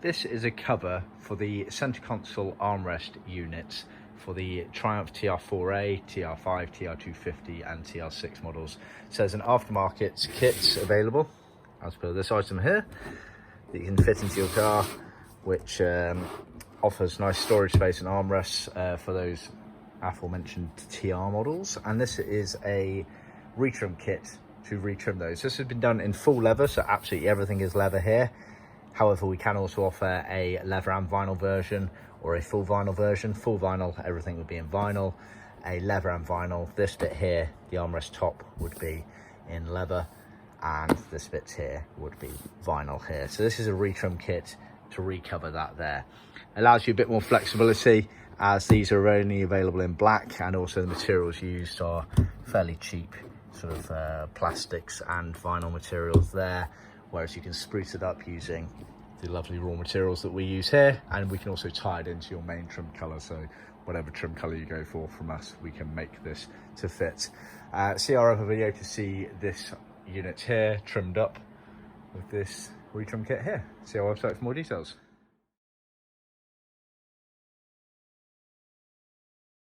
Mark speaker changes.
Speaker 1: This is a cover for the center console armrest units for the Triumph TR4A, TR5, TR250 and TR6 models. So there's an aftermarket kit available as per this item here that you can fit into your car, which offers nice storage space and armrests for those aforementioned TR models. And this is a retrim kit to retrim those. This has been done in full leather, so absolutely everything is leather here. However, we can also offer a leather and vinyl version or a full vinyl version. Full vinyl, everything would be in vinyl. A leather and vinyl, this bit here, the armrest top would be in leather, and this bit here would be vinyl here. So this is a retrim kit to recover that there. Allows you a bit more flexibility, as these are only available in black, and also the materials used are fairly cheap, sort of plastics and vinyl materials there, whereas you can spruce it up using the lovely raw materials that we use here, and we can also tie it into your main trim color. So whatever trim color you go for from us, we can make this to fit. See our other video to see this unit here trimmed up with this retrim kit here. See our website for more details.